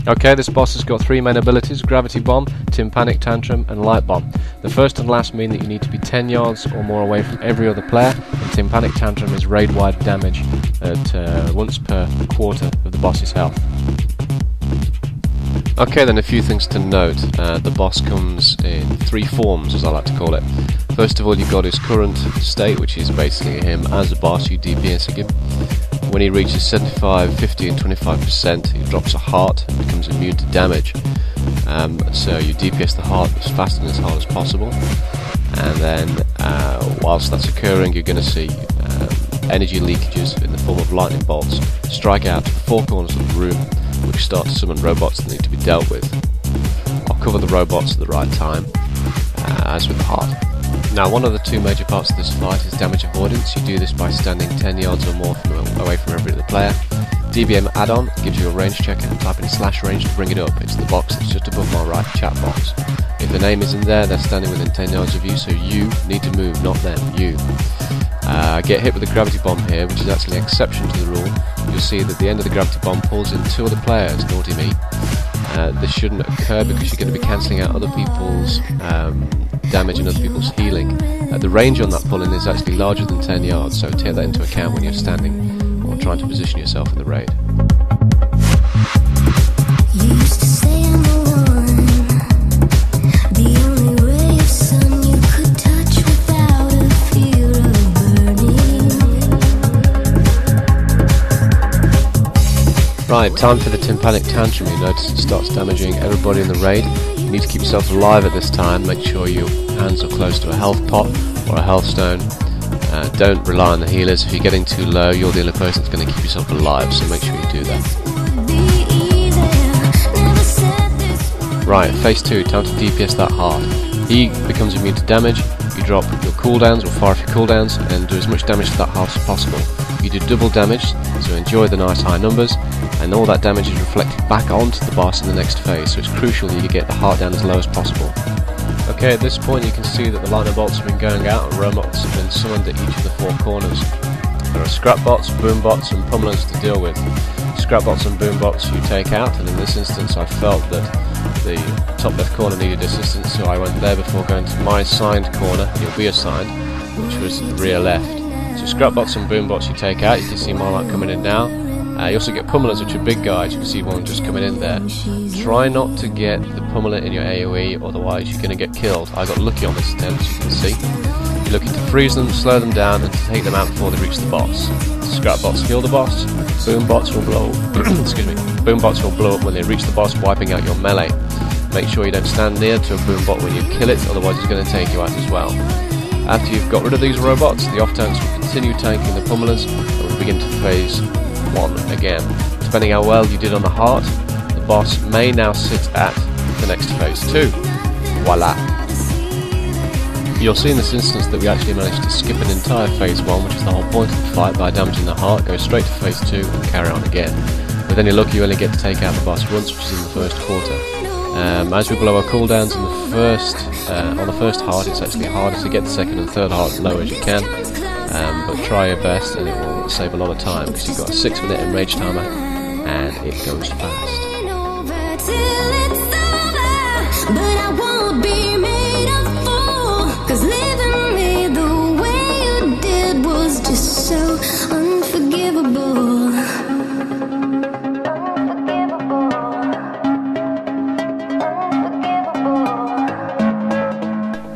Okay, this boss has got 3 main abilities: Gravity Bomb, Tympanic Tantrum and Light Bomb. The first and last mean that you need to be 10 yards or more away from every other player, and Tympanic Tantrum is raid-wide damage at once per quarter of the boss's health. Okay, then a few things to note. The boss comes in 3 forms, as I like to call it. First of all, you've got his current state, which is basically him as a boss. You DPS'er him. When he reaches 75, 50 and 25%, he drops a heart and becomes immune to damage. So you DPS the heart as fast and as hard as possible. And then, whilst that's occurring, you're going to see energy leakages in the form of lightning bolts strike out to the 4 corners of the room, which start to summon robots that need to be dealt with. I'll cover the robots at the right time, as with the heart. Now, one of the 2 major parts of this fight is damage avoidance. You do this by standing 10 yards or more away from every other player. DBM add-on gives you a range checker. Type in /range to bring it up. It's the box that's just above my right chat box. If the name isn't there, they're standing within 10 yards of you, so you need to move, not them, you. Get hit with the gravity bomb here, which is actually an exception to the rule. You'll see that the end of the gravity bomb pulls in 2 other players, naughty me. This shouldn't occur because you're going to be cancelling out other people's damage and other people's healing. The range on that pull-in is actually larger than 10 yards, so take that into account when you're standing or trying to position yourself in the raid. Right, time for the Tympanic Tantrum. You notice it starts damaging everybody in the raid. You need to keep yourself alive at this time. Make sure your hands are close to a health pot or a health stone. Don't rely on the healers. If you're getting too low, you're the only person that's going to keep yourself alive, so make sure you do that. Right, phase 2, time to DPS that heart. He becomes immune to damage. You drop your cooldowns or fire off your cooldowns and do as much damage to that heart as possible. You do double damage, so enjoy the nice high numbers, and all that damage is reflected back onto the boss in the next phase, so it's crucial that you get the heart down as low as possible. Okay, at this point you can see that the lightning bolts have been going out and robots have been summoned at each of the 4 corners. There are scrap bots, boom bots and pummelers to deal with. Scrap bots and boom bots you take out, and in this instance I felt that the top left corner needed assistance, so I went there before going to my assigned corner, you'll be assigned, which was the rear left. So scrap bots and boom bots you take out, you can see my light coming in now. You also get pummelers, which are big guys. You can see one just coming in there. Try not to get the pummeler in your AoE, otherwise you're going to get killed. I got lucky on this attempt, as you can see. You're looking to freeze them, slow them down, and to take them out before they reach the boss. Scrap bots kill the boss. Boom bots will blow. Excuse me. Boom bots will blow up when they reach the boss, wiping out your melee. Make sure you don't stand near to a boom bot when you kill it, otherwise it's going to take you out as well. After you've got rid of these robots, the off-tanks will continue tanking the pummelers, and we'll begin to phase 1 again. Depending how well you did on the heart, the boss may now sit at the next phase 2. Voila! You'll see in this instance that we actually managed to skip an entire phase 1, which is the whole point of the fight, by damaging the heart, go straight to phase 2 and carry on again. With any luck you only get to take out the boss once, which is in the first quarter. As we blow our cooldowns in the first, on the first heart, it's actually harder to get the second and third heart as low as you can, but try your best and it will save a lot of time because you've got a 6-minute enrage timer and it goes fast.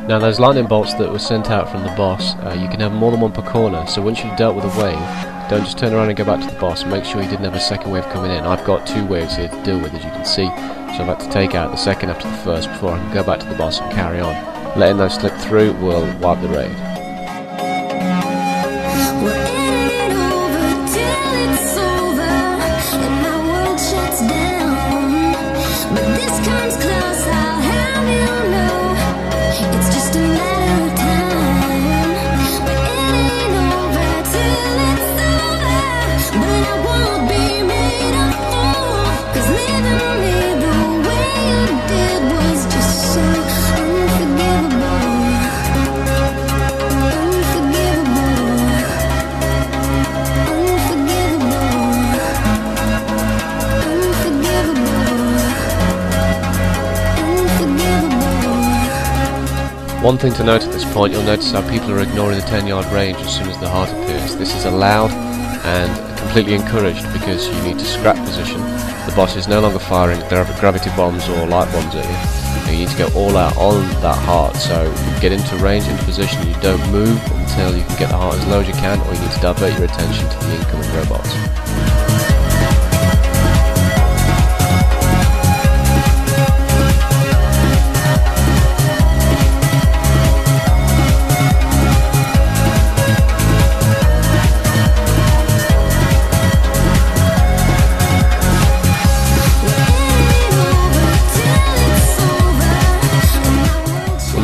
Now those lightning bolts that were sent out from the boss, you can have more than one per corner, so once you've dealt with a wave, don't just turn around and go back to the boss, make sure you didn't have a second wave coming in. I've got 2 waves here to deal with, as you can see, so I've had to take out the second after the first before I can go back to the boss and carry on. Letting those slip through will wipe the raid. One thing to note at this point, you'll notice how people are ignoring the 10-yard range as soon as the heart appears. This is allowed and completely encouraged because you need to scrap position. The boss is no longer firing gravity bombs or light bombs at you. You need to go all out on that heart, so you get into range, into position, you don't move until you can get the heart as low as you can, or you need to divert your attention to the incoming robots.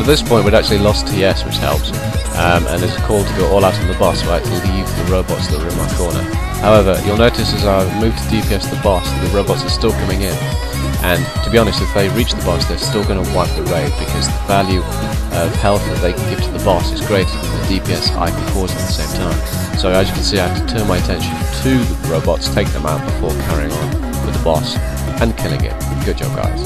At this point we'd actually lost TS, which helps, and there's a call to go all out on the boss, so I had to leave the robots that were in my corner. However, you'll notice as I move to DPS the boss, the robots are still coming in, and to be honest, if they reach the boss they're still going to wipe the raid, because the value of health that they can give to the boss is greater than the DPS I can cause at the same time. So as you can see, I have to turn my attention to the robots, take them out before carrying on with the boss and killing it. Good job, guys.